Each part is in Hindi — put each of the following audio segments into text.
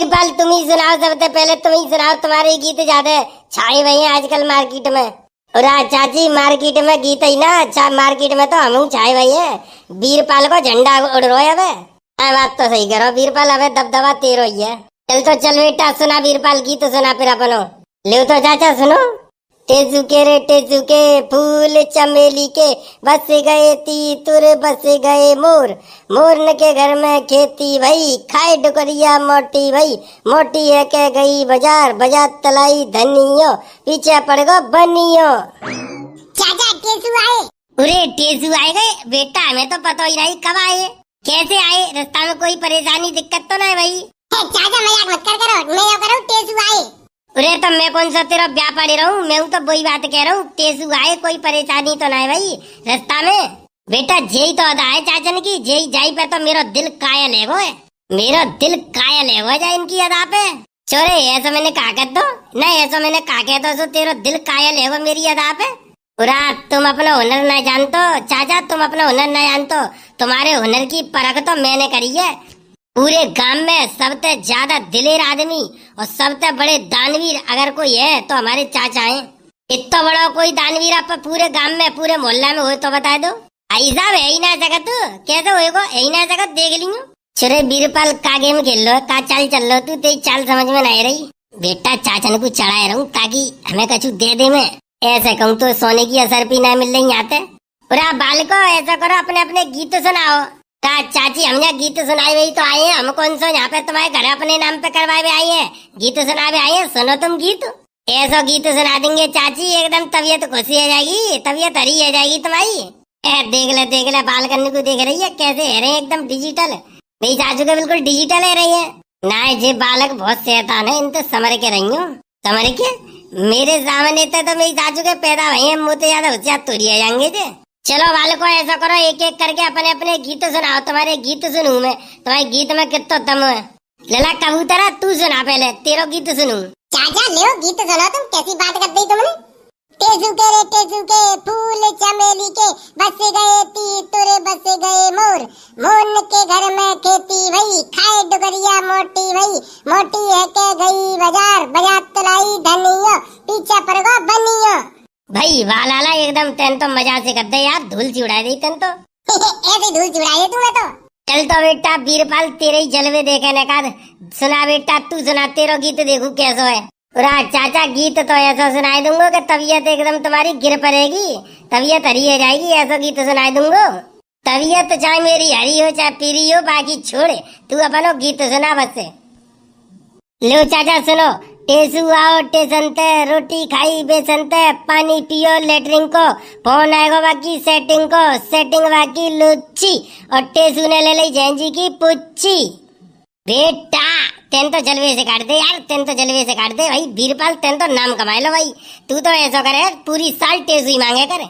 वीरपाल तुम ही सुनाओ, सबसे पहले तुम ही सुनाओ, तुम्हारे गीत ज्यादा छाए हुए हैं आजकल मार्केट में। और चाची मार्केट में गीत ही ना, अच्छा मार्केट में तो हम छाए हुए हैं। वीरपाल को झंडा उड़ रहा है। अबे बात तो सही करो वीरपाल, अबे दबदबा तेरो ही है। चल तो चल बेटा सुना वीरपाल गीत सुना फिर अपनो। ले तो चाचा सुनो। टेजू के रे टेजू के फूल चमेली के, बस गए तीतुर बस गए मोर, मोरन के घर में खेती भई, खाए डुकरिया मोटी भई, मोटी है के गई बाजार, बाजार तलाई धनियो, पीछे पड़ गो बनियो। चाचा टेजू आए? अरे टेजू आए गए बेटा, हमें तो पता ही नहीं कब आए, कैसे आए, रास्ता में कोई परेशानी दिक्कत तो नहीं भाई? चाचा मजाक मत कर करो, मैं यो करूँ टेजू आए। अरे तो मैं कौन सा तेरा ब्याह पड़े रहूं, मैं तो वही बात कह रहा हूँ, टेजू आए कोई परेशानी तो नहीं भाई रास्ता में। बेटा जेई तो अदा है चाचन की, जेई जाई पे तो मेरा दिल कायल है वो है, मेरा दिल कायल है वो जाए इनकी अदा पे। चोरे ऐसा मैंने कहा कर दो, नहीं ऐसा मैंने कहा कहता तो तेरा दिल कायल है वो मेरी अदा पे। पूरा तुम अपना हुनर न जानतो चाचा, तुम अपना हुनर न जानतो, तुम्हारे हुनर की परख तो मैंने करी है। पूरे गांव में सबसे ज्यादा दिलेर आदमी और सबसे बड़े दानवीर अगर कोई है तो हमारे चाचा हैं। इतना बड़ा कोई दानवीर आप पूरे गांव में पूरे मोहल्ला में हो तो बता दो। ऐसा है ही ना जगत, कैसे होएगा यही ना जगत, देख लियो। चुरे वीरपाल का गेम खेल लो, का चाल चल लो, तू तेरी चाल समझ में नहीं रही। बेटा चाचन को चढ़ाए रहूं ताकि हमें कछु दे दे, मैं ऐसे कहूँ तो सोने की असर भी ना मिल रही यहाँ पे। पूरा बालको ऐसा करो अपने अपने गीत सुनाओ। चाची हमने गीत सुनाए हुए तो आए हैं, हम कौन सो यहाँ पे तुम्हारे घर अपने नाम पे करवाए हुए आए हैं, गीत सुनाए आए हैं। सुनो तुम गीत, ऐसा गीत सुना देंगे चाची एकदम तबीयत खुशी हो जाएगी, तबीयत हरी हो जाएगी तुम्हारी। देख ले बाल करने को देख रही है कैसे है रहे एकदम डिजिटल, मेरी चाचू के बिल्कुल डिजिटल है रही है ना। ये बालक बहुत शैतान है, इन तो समर के रही हूँ, समर के मेरे सामने तो मेरी चाचू के पैदा हुए हैं, मुँह तो ज्यादा होशियार थोड़ी आ जाएंगे थे। चलो बालको ऐसा करो एक एक करके अपने अपने गीत सुनाओ, तुम्हारे गीत सुनूं मैं, तुम्हारे गीत में कितना दम है। लला कबूतरा तू सुना पहले, तेरा गीत सुनूं। चाचा ले गीत सुना, तुम कैसी बात कर दी तुमने। टेजू के रे टेजू के फूल चमेली के, बस गए तीतुर बस गए मोर, मोरन के घर में खेती भई, खाए डुगरिया मोटी भई, मोटी है के गई बाजार, बाजार तलाई धनियो, पीछे पड़ गो बनियो। भाई वाला एकदम तेन तो मजा से कर दे यार, धूल सी उड़ा दी तेन तो। ऐसे धूल चुड़ाई है तुम्हें तो। चल तो बेटा वीरपाल तेरे ही जलवे देखे ने का सुना बेटा, तू सुना तेरा गीत देखू कैसो है। पूरा चाचा गीत तो ऐसा सुनाई दूंगा कि तबीयत एकदम तुम्हारी गिर पड़ेगी, तबीयत हरी हो जाएगी, ऐसा गीत सुनाई दूंगा। तबीयत चाहे मेरी हरी हो चाहे पीरी हो, बाकी छोड़े तू अपनो गीत सुना बस से। लो चाचा सुनो। टेसू आओ टेशन ते, रोटी खाई बेसन ते, पानी पियो लेटरिन को, फोन आएगा बाकी सेटिंग को, सेटिंग बाकी लुच्ची, और टेसू ने ले ली जेंजी की पुच्ची। बेटा तेन तो जलवे से काट दे यार, तेन तो जलवे से काट दे भाई वीरपाल, तेन तो नाम कमाए लो भाई। तू तो ऐसा करे पूरी साल टेसू ही मांगे करे,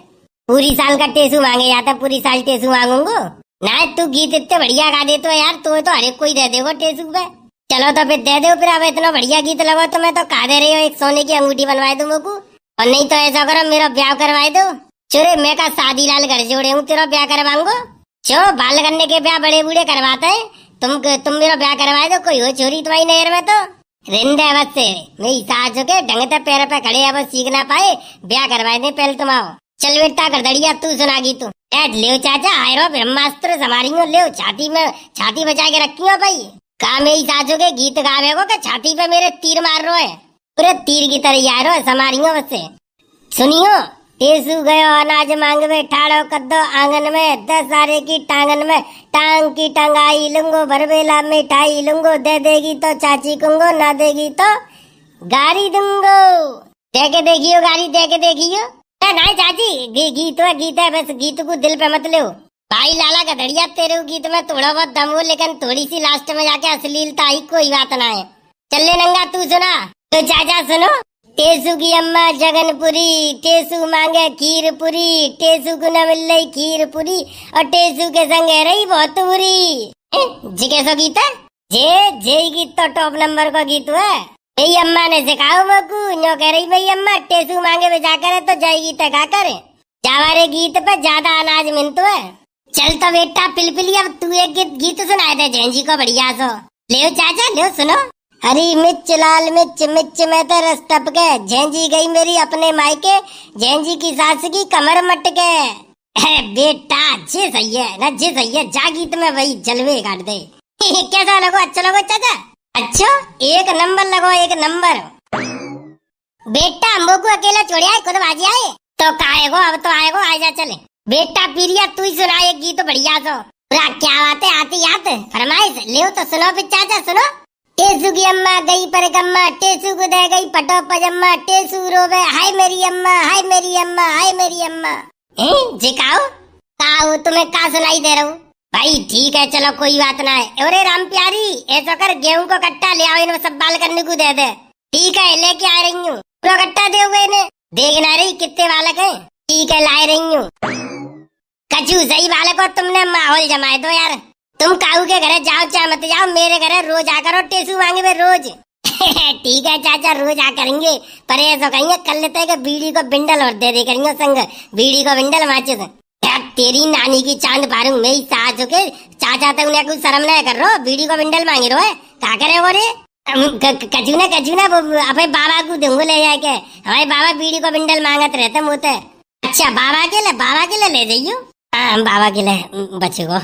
पूरी साल का टेसू मांगे जाता, पूरी साल टेसू मांगूंगो ना। तू गीत इतने बढ़िया गा दे तो यार, तो हर एक कोई दे देगा टेसू पे। चलो तो फिर दे दो फिर, अब इतना बढ़िया गीत लगा तो मैं तो कहा दे रही हूँ एक सोने की अंगूठी बनवाए दो मुझको, और नहीं तो ऐसा करो मेरा ब्याह करवाए दो। चोरे मैं का शादी लाल घर जोड़े हूँ, तेरा ब्याह करवाऊंगो। चो बाल करने के ब्याह बड़े बूढ़े करवाते हैं, तुम मेरा ब्याह करवाए दो, कोई हो छोरी तुम्हारी नहर में तो रिंदे बस से मेरी सास जो के ढंग से पैर पे खड़े अब सीख ना पाए, ब्याह करवाए दे पहले तुम आओ। चल बेटा गड़दड़िया तू सुना गीत। ले चाचा आए रो ब्रह्मास्त्र समारी ले, छाती में छाती बचा के रखी हो भाई। का मेरी सासू के गीत गावे को छाती पे मेरे तीर मार रो है, पूरे तीर की तरह यार हो समारियो बस से। सुनियो। टेसू गयो अनाज मांगवे, ठाड़ो कद्दो आंगन में, 10 सारे की टांगन में, टांग की टंगाई लूंगो, भरवेला मिठाई लूंगो, दे देगी तो चाची कुंगो, ना देगी तो गाड़ी दूंगो। दे के देखियो गाड़ी, दे के देखियो। नहीं चाची गीत है बस, गीत को दिल पे मत लो भाई। लाला गधड़िया तेरे गीत में थोड़ा बहुत दम हो, लेकिन थोड़ी सी लास्ट में जाके अश्लीलता आई, कोई बात ना है। चल नंगा तू सुना। तो चाचा सुनो। टेसू की अम्मा जगनपुरी, टेसू मांगे खीर पूरी, टेसू को न मिल रही खीर पूरी, और टेसू के संग रही बहुत बुरी। जी कैसो गीत है जे गीत तो टॉप नंबर का गीत है। यही अम्मा ने सिखाओ मकू, नो कह रही भाई अम्मा टेसू मांगे बेचा करे तो जय गीत गा करे, जावारे गीत पे ज्यादा अनाज मिलतो है। चल तो बेटा पिलपिली अब तू एक गीत सुनाए दे जेंजी को बढ़िया सो। ले चाचा ले सुनो। हरी मिर्च लाल मिर्च मिर्च में तो रस टपके, झेंजी गई मेरी अपने मायके, झेंजी की सास की कमर मटके। बेटा जे सही है ना, जे सही है, जा गीत में वही जलवे काट दे। कैसा लगो, अच्छा लगो चाचा? अच्छा एक नंबर लगो, एक नंबर। बेटा अम्बो को अकेला छोड़े आए, खुद बाजी आए तो काएगो, अब तो आएगो, आजा चले। बेटा पीरिया तू ही सुना एक गीत बढ़िया सो। क्या बात है, आती याद फरमाइश ले तो सुनो फिर चाचा सुनो। टेसू की अम्मा गई पर गम्मा, टेसू को दे गई पटो पजम्मा, टेसू रोवे हाय मेरी अम्मा, हाय मेरी अम्मा, हाय मेरी अम्मा। जी काओ तुम्हें का सुनाई दे रहा हूँ? भाई ठीक है चलो कोई बात ना है। अरे राम प्यारी ऐसा कर, गेहूं को कट्टा ले आओ, इन्हें सब बाल करने को दे दे। ठीक है लेके आ रही हूँ। पूरा कट्टा दोगे इन्हें, देखना रही कितने बालक है। ठीक है ला रही हूँ। कचू सही बालक हो, तुमने माहौल जमाए दो यार। तुम काऊ के घर जाओ चाहे मत जाओ, मेरे घर रोज आकर और टेसू मांगे वे रोज। ठीक है चाचा रोज आ करेंगे, पर ऐसा कहेंगे कर लेते हैं कि बीड़ी को बिंडल और दे करेंगे संग, बीड़ी को बिंडल माचिस। तेरी नानी की चांद पारू मैं ही साथ हो के चाचा तक उन्हें कुछ शर्म नहीं कर रहा, बीड़ी को बिंडल मांगे रो है क्या करे वो रे? कचूना कचूना अपने बाबा को दूंगो ले जाके, हमारे बाबा बीड़ी को बिंडल मांगत रहते मुझे। अच्छा बाबा के लिए ले जाइयो। हाँ बाबा के लिए बच्चे को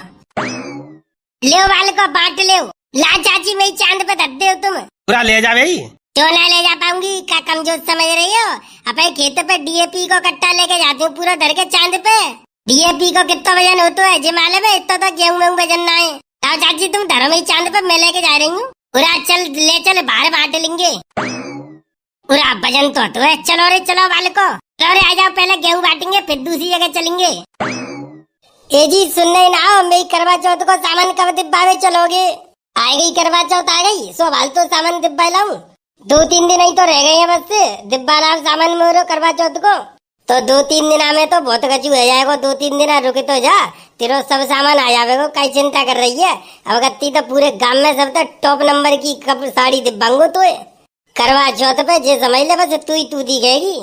ले वाले को बांट ले। ला चाची मेरी चांद पे धर दे तुम। पूरा ले जा भाई। क्यों ना ले जा पाऊंगी, क्या कमजोर समझ रही हो? अपने खेत पे डीएपी को कट्टा लेके जाती हूँ पूरा धर के चांद पे। डीएपी को कितना वजन होता है जे मालूम है? इतना तो गेहूं में वजन ना है। तो चाची तुम धरो मेरी चांद पे, मैं लेके जा रही हूँ। पूरा चल ले चल बाहर बांट लेंगे। पूरा वजन तो है। चलो रे चलो वाले को, चलो रे आ जाओ, पहले गेहूं बांटेंगे फिर दूसरी जगह चलेंगे। ए जी सुनने ना आओ, मेरी करवा चौथ को सामान कब डिब्बा में चलोगे? आ गई करवा चौथ आ गई, सो भाल तो सामान डिब्बा लाऊं। 2-3 दिन ही तो रह गए हैं बस, डिब्बा लाओ सामान मोरो करवा चौथ को। तो 2-3 दिन में तो बहुत कचू हो जाएगा, 2-3 दिन रुके तो जा, तेरो सब सामान आ जाएगा। कई चिंता कर रही है? अब गत्ती तो पूरे गांव में सब तो टॉप नंबर की साड़ी डिब्बांगो तो करवा चौथ पे जे समझ ले, बस तू दिखेगी।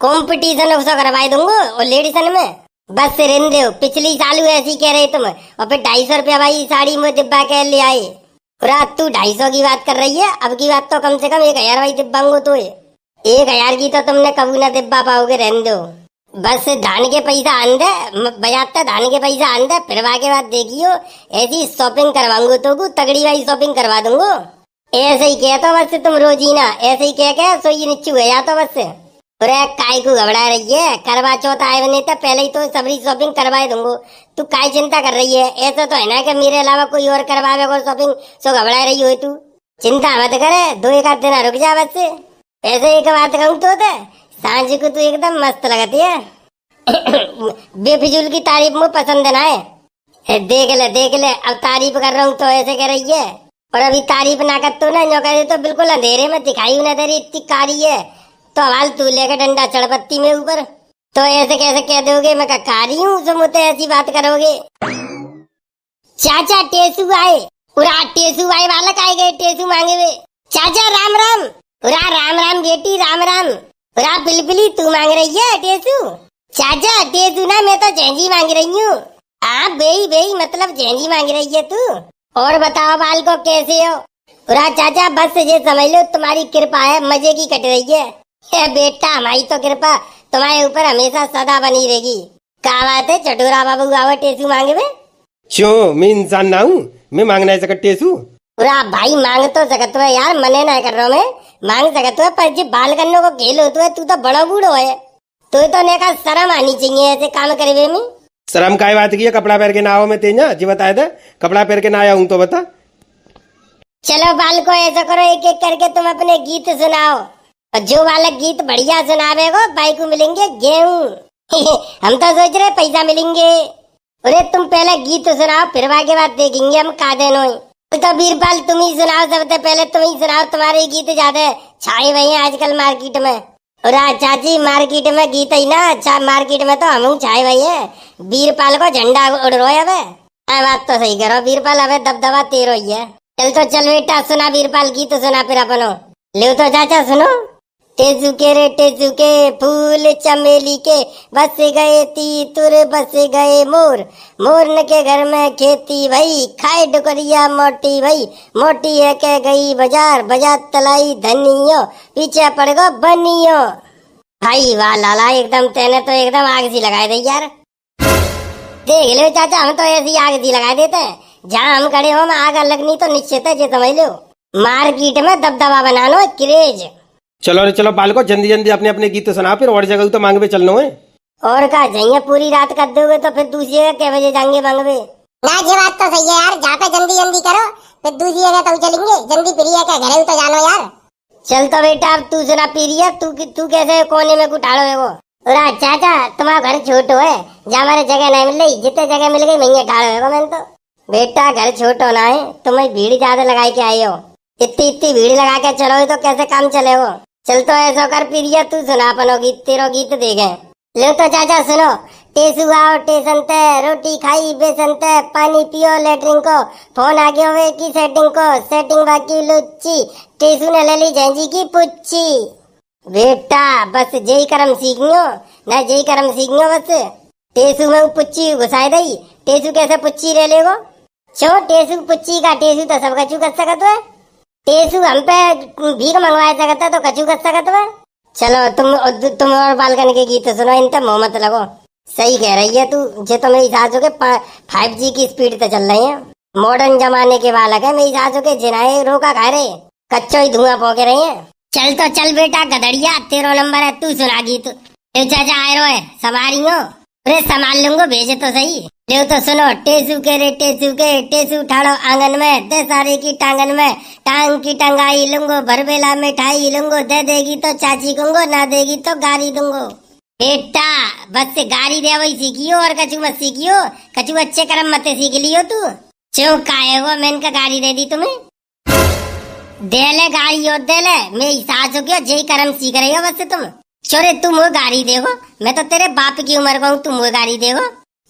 कॉम्पिटिशन उसको करवाई दूंगो और लेडीसन में बस रहने दो। पिछली साल ऐसी कह रहे तुम, और फिर 250 रुपया भाई साड़ी में डिब्बा के ले आए। रात तू 250 की बात कर रही है, अब की बात तो कम से कम 1000 भाई डिब्बांगो तो 1000 की तो तुमने कभी ना डिब्बा पाओगे, रहने दो। बस धान के पैसा आन दे, बजाता धान के पैसा आन दे, फिर के बाद देखियो ऐसी शॉपिंग करवाऊंगो तो तगड़ी भाई शॉपिंग करवा दूंगो। ऐसे ही कहता बस तुम रोज ही ना ऐसे ही कह के सो ये नीचे हुआ जाता बस। अरे काय को घबरा रही है? करवा चौथ आए नहीं तो पहले ही तो सबरी शॉपिंग करवाए दूंगो, तू काय चिंता कर रही है? ऐसा तो है ना कि मेरे अलावा कोई और करवावे को शॉपिंग, सो घबरा रही हो तू? चिंता मत करे, 2-1 दिन रुक जा बस। ऐसे एक बात कहूँ तो सांझ को तू एकदम मस्त लगती है। बेफिजूल की तारीफ मुझे पसंद ना है। देख ले अब तारीफ कर रहा हूँ तो ऐसे कह रही है, और अभी तारीफ ना कर तो ना कह तो बिल्कुल अंधेरे में दिखाई ना दे रही, इतनी कारी है। तो हवाल तू लेकर डंडा चढ़पत्ती में ऊपर, तो ऐसे कैसे कह दोगे मैं कारी हूँ जो मुझे ऐसी बात करोगे? चाचा टेसू आए, पूरा टेसू आए बालक आए गए टेसू मांगे हुए। चाचा राम राम। पूरा राम राम बेटी राम राम। पूरा पिलपिली तू मांग रही है टेसू? चाचा टेसू ना, मैं तो झेंजी मांग रही हूँ। आप बेई मतलब झेंजी मांग रही है तू? और बताओ बाल को कैसे हो? पूरा चाचा बस ये समझ लो तुम्हारी कृपा है, मजे की कट रही है। बेटा हमारी तो कृपा तुम्हारे ऊपर हमेशा सदा बनी रहेगी। क्या बात है चटोरा बाबू आवा टेसू मांगे में? क्यों मैं इंसान ना हूँ, मैं मांग नहीं सकता टेसू? पूरा भाई मांग तो सकते हो यार, मने नहीं कर रहा हूँ मैं, मांग सकते हो, पर जी बाल करने को खेल होते है, तू तो बड़ा बूढ़ो है, तो ने का शर्म आनी चाहिए ऐसे काम करे में। शर्म काय बात की है? कपड़ा पहन के ना आओ मैं तेजा जी बताए दे, कपड़ा पहन के ना आया हूँ तो बता। चलो बाल को ऐसा करो एक एक करके तुम अपने गीत सुनाओ, और जो वाला गीत बढ़िया सुनावेगो भाई को मिलेंगे गेहूं। हम तो सोच रहे पैसा मिलेंगे। अरे तुम पहले गीत सुनाओ फिर के बाद देखेंगे हम का देनो। तो बीरपाल तुम ही सुनाओ, सबसे पहले तुम ही सुनाओ, तुम्हारे गीत ज्यादा छाए हुए हैं आजकल मार्केट में। और चाची मार्केट में गीत ही ना, अच्छा मार्केट में तो हम छाए हुए हैं, बीरपाल को झंडा उड़ रहा है। बात तो सही करो बीरपाल, अब दबदबा तेरो ही है। चल तो चल बेटा सुना बीरपाल गीत सुना फिर अपनो। ले तो चाचा सुनो। टेसू के फूल चमेली के, बस गए तीतुर बस गए मोर, मोरन के घर में खेती भई, खाए डुकरिया मोटी भई, मोटी है के गई बाजार, बाजार तलाई धनियो, पीछे पड़ गो बनियो। भाई वाह लाला, एकदम तेने तो एकदम आग सी लगाई दी यार। देख लो चाचा, हम तो ऐसी आग सी लगा देते हैं, जहाँ हम खड़े हो में आग लगनी तो निश्चित है, जे समझ लो। मार्केट में दबदबा बनानो क्रेज। चलो रे चलो बालको, जल्दी जल्दी अपने अपने गीत सुना, फिर और जगह तो मांगवे चलना है। और का जाइए, पूरी रात कर दोगे तो फिर दूसरी जगह क्या बजे जाएंगे मांगवे। ना ये बात तो सही है यार, जहाँ पे जल्दी जल्दी करो फिर दूसरी जगह तो चलेंगे, जल्दी प्रिया के घरे तो जानो यार। चल तो बेटा, अब तू सुना प्रिया, तू कैसे कोने में कुटाड़ो है वो। और चाचा, तुम्हारा घर छोटो है, जहाँ हमारे जगह नहीं मिल रही, जितने जगह मिल गई वही ठाड़ो है मैंने तो। बेटा घर छोटो ना है, तुम्हें भीड़ ज्यादा लगाई के आए हो, इतनी भीड़ लगा के चलो तो कैसे काम चले वो। चल तो ऐसा कर प्रिया, तू सुना अपनो गीत, तेरो गीत देखे। लो तो चाचा सुनो। टेसू आओ टेशन ते, रोटी खाई बेसन ते, पानी पियो लेटरिन को, फोन आ गया वे की सेटिंग को, सेटिंग बाकी लुच्ची, टेसू ने ले ली झंझी की पुच्ची। बेटा बस जय कर्म सीखियो ना, जय कर्म सीखियो बस। टेसू में पुच्ची घुसाई दई, टेसू कैसे पुच्ची ले लेगो। छो टेसू पुच्ची का, टेसू तो सब कचू कर सकत है, टेसू हम पे भीख मंगवा सकता तो कचू कर सकत है। चलो तुम और बालकन के गीत सुनो, इन पे मोह मत लगो। सही कह रही है तू, जे तो मेरी सास हो के 5G की स्पीड पे चल रही है, मॉडर्न जमाने के बालक है मेरी सास हो के, जिनाए रोका खा रहे, कच्चो ही धुआं पोके रही है। चल तो चल बेटा गधड़िया, तेरो नंबर है, तू सुना गीत। चाचा आए रो है सवारी हो, अरे संभाल लूंगो, भेजे तो सही। ले तो सुनो। टेसू के रे टेसू के, टेसू ठाड़ो आंगन में, दे सारे की टांगन में, टांग की टंगाई लूंगो, भरबेला मिठाई लूंगो, दे देगी तो चाची कहूंगो, ना देगी तो गारी दूंगो। बेटा बस से गारी दे वही सीखियो, और कछु मत सीखियो, कछु अच्छे कर्म मत सीख लियो तू। चौक आए हो, मैंने का गाड़ी दे दी तुम्हें, दे ले गाड़ी और दे ले, मेरी सास हो गया, जय कर्म सीख रही हो बस तुम। छोरे तुम वो गाड़ी देगो, मैं तो तेरे बाप की उम्र का हूँ, तुम वो गाड़ी देगो।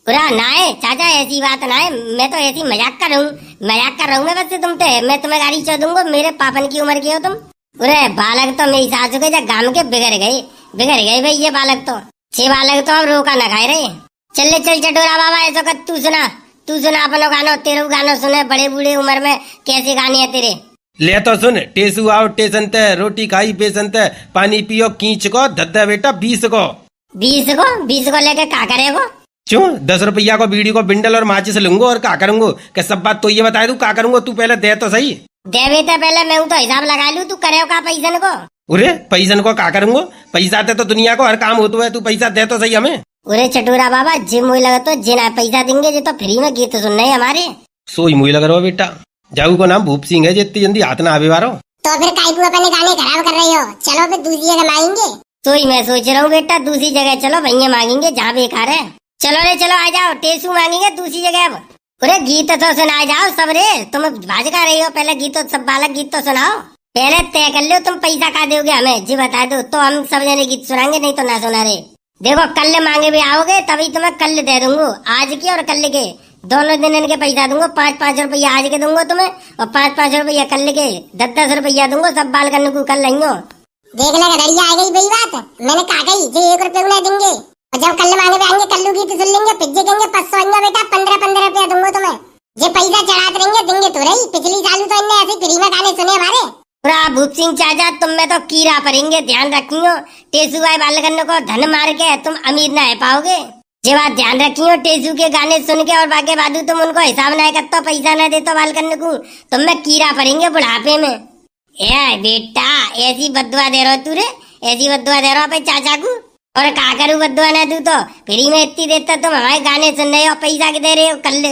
पूरा ना है चाचा, ऐसी बात ना है, मैं तो ऐसी मजाक कर रहा हूँ मैं बस तुमसे, मैं तुम्हें गाड़ी चो दूंगा, मेरे पापन की उम्र की हो तुम। अरे बालक तो मेरी सास के जब गांव के बिगड़ गए भाई, ये बालक तो 6 बालक तो अब रोका न खाए रहे। चल चटोरा बाबा, ऐसा कर तू सुना अपनो गानो, तेरे गानो सुने, बड़े बूढ़े उम्र में कैसे गाने हैं तेरे। ले तो सुन। टेसू आओ टेशन ते, रोटी खाई बेसन ते, पानी पियो कीच को, धद्दा बेटा 20 को। 20 को लेके क्या करेगो। क्यों 10 रुपया को बीड़ी को बिंडल और माचिस लूंगो, और क्या करूंगो, क्या सब बात तो ये बता दू, क्या करूंगो, तू पहले दे तो सही। दे बेटा पहले, मैं तो हिसाब लगा लू, तू करे का पैसन को। अरे पैसन को क्या करूंगो, पैसा दे तो दुनिया को हर काम होता है, तू पैसा दे तो सही हमें। अरे चटूरा बाबा, जिम मुझे लगा तो जिना पैसा देंगे, जो तो फ्री में गीत सुनने हमारे। सोई मुझे लग रहा बेटा, जाऊ को नाम भूप सिंह है, जितनी जल्दी हाथ ना आवे बारो। तो फिर काई अपने गाने खराब कर रही हो, चलो फिर दूसरी जगह मांगेंगे। तो ही मैं सोच रहा हूँ बेटा, दूसरी जगह चलो, भैया मांगेंगे जहाँ बेकार है। चलो रे चलो, आ जाओ, टेसू मांगेंगे दूसरी जगह। अब अरे गीत तो सुना जाओ सब रे, तुम भाज कर रही हो, पहले गीत तो सब बालक गीत तो सुनाओ, पहले तय कर लो तुम पैसा का दोगे हमें, जी बता दो तो हम सब जने गीत सुनाएंगे, नहीं तो ना सुना रे। देखो कल मांगे भी आओगे तभी तुम्हें कल दे दूंगा, आज की और कल के दोनों दिन इनके पैसा दूंगा। 5-5 रुपया आज के दूंगा तुम्हें, और 5-5 रुपया कल के, 10-10 रुपया दूंगा, सब बाल करने को कल लेंगे। देख लगा दरिया आ गई बड़ी बात, मैंने कहा गई जो 1 रुपये उन्हें देंगे, और जब कल मांगे भी आएंगे, कल्लू गीत सुन लेंगे, फिर देंगे 500 आएंगे बेटा, 15-15 रुपया दूंगा तुम्हें। ये पैसा चढ़ाते रहेंगे, देंगे तो रही, पिछली साल तो इनने ऐसे फ्री में गाने सुने हमारे। पूरा भूप सिंह चाचा, तुम में तो कीड़ा पड़ेंगे, ध्यान रखियो। टेसू भाई बालकन को धन मार के तुम अमीर न है पाओगे, ये बात ध्यान रखियो। टेसू के गाने सुन के और बाके बादू तुम उनको हिसाब न करते, पैसा न देते बालकन को, तुम में कीड़ा पड़ेंगे बुढ़ापे में। ए बेटा ऐसी बदुआ दे रहो तू रे, ऐसी बदुआ दे रहो अपने चाचा को, और का करूँ बदुआ न दू तो फ्री में इतनी देता, तुम हमारे गाने सुन रहे हो, पैसा के दे रहे हो कल,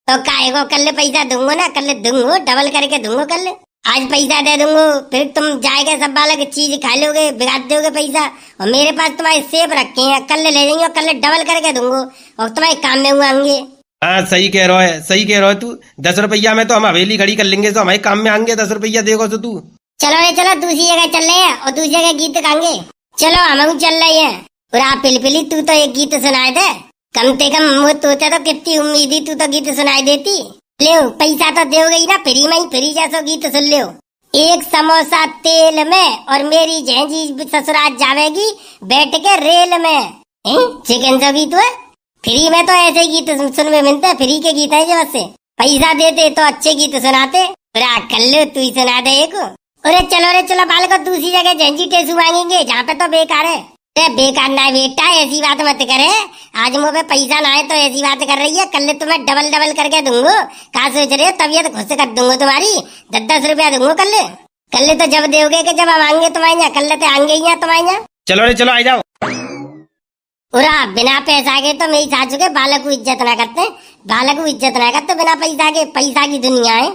तो काहे को कल पैसा दूंगो ना, कल दूंगो, डबल करके दूंगो कल। आज पैसा दे दूंगो, फिर तुम जाएगा सब बालक चीज खा लोगे, बिगाड़ दोगे पैसा, और मेरे पास तुम्हारे सेब रखे हैं, कल ले लेंगे, कल डबल करके दूंगो, और तुम्हारे काम में हुए आएंगे। हाँ सही कह रहा है, सही कह रहा है तू। 10 रुपया में तो हम हवेली खड़ी कर लेंगे, तो हमारे काम में आएंगे, 10 रुपया देखो तो तू। चलो रे चलो, दूसरी जगह चल रहे हैं, और दूसरी जगह गीत गाएंगे। चलो हम चल रहे हैं। और आप पिलपिली, तू तो एक गीत सुनाए दे, कम से कम वो तोते तो कितनी उम्मीद थी, तू तो गीत सुनाई देती। ले पैसा तो दोगे ही ना, फ्री में ही, फ्री जैसो गीत सुन लो। एक समोसा तेल में और मेरी झेंजी ससुराल जावेगी बैठ के रेल में। चिकन जो गीत हुआ फ्री में, तो ऐसे गीत सुनने मिलते हैं, फ्री के गीत है जो से पैसा देते तो अच्छे गीत सुनाते। कल्लू तू ही सुना दे एक। अरे चलो बाल को दूसरी जगह झंझी टेसू मांगेंगे जहाँ पे तो बेकार है। बेकार ना है बेटा, ऐसी बात मत करे। आज मुँह पे पैसा ना है तो ऐसी बात कर रही है, कल तुम्हें डबल डबल करके दूंगा। कहा सोच रहे हो तबीयत खुश कर दूंगा तुम्हारी, 10-10 रुपया दूंगा कल तो जब दोगे कि जब हम आएंगे तुम्हारे यहाँ, कल तो आएंगे ही तुम्हारे यहाँ। चलो आ जाओ। उरा बिना पैसा के तो मेरी सासू के बालक को इज्जत ना करते, बालक को इज्जत ना करते बिना पैसा के। पैसा की दुनिया है।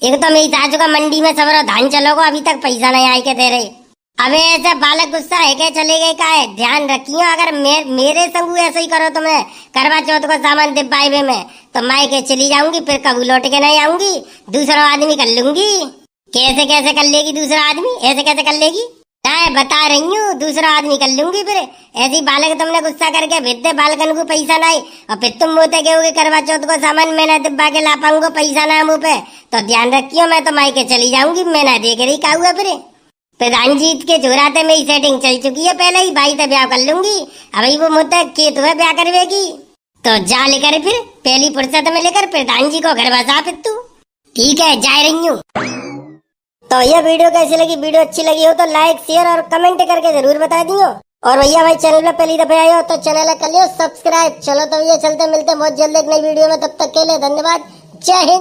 एक तो मेरी सासू का मंडी में सब धान चलोगो, अभी तक पैसा नहीं आए के दे रहे। अबे ऐसे बालक गुस्सा है के चले गए का है, ध्यान रखियो। अगर मेरे संग ऐसे ही करो तुमने करवा चौथ को सामान डिब्बाई में तो मैं के चली जाऊंगी, फिर कभी लौट के नहीं आऊंगी, दूसरा आदमी कर लूंगी। कैसे कर लेगी दूसरा आदमी, ऐसे कैसे कर लेगी? मैं बता रही हूँ, दूसरा आदमी कर लूंगी। फिर ऐसी बालक तुमने गुस्सा करके भेजते बालकन को पैसा नहीं, और फिर तुम मुँह कहोगे करवा चौथ को सामान मैं ना डिब्बा के ला पाऊंगा, पैसा ना मुँह पे। तो ध्यान रखियो, मैं तो मायके चली जाऊंगी, मैं ना देख रही का हुआ। फिर प्रधानजीत के जोराते मेरी सेटिंग चल चुकी है पहले ही, भाई तो ब्याह कर लूंगी। अभी वो मुद्दा के तुम्हें ब्याह करवेगी तो जा लेकर फिर पहली फुर्सत में लेकर प्रधान जी को घर बसा फिर तू। ठीक है, जा रही हूँ। तो ये वीडियो कैसी लगी? वीडियो अच्छी लगी हो तो लाइक शेयर और कमेंट करके जरूर बता दियो। और भैया भाई चैनल पे पहली दफा आए हो तो चैनल कर लियो सब्सक्राइब। चलो तो ये चलते मिलते बहुत जल्द एक नई वीडियो में, तब तक के लिए धन्यवाद। जय हिंद।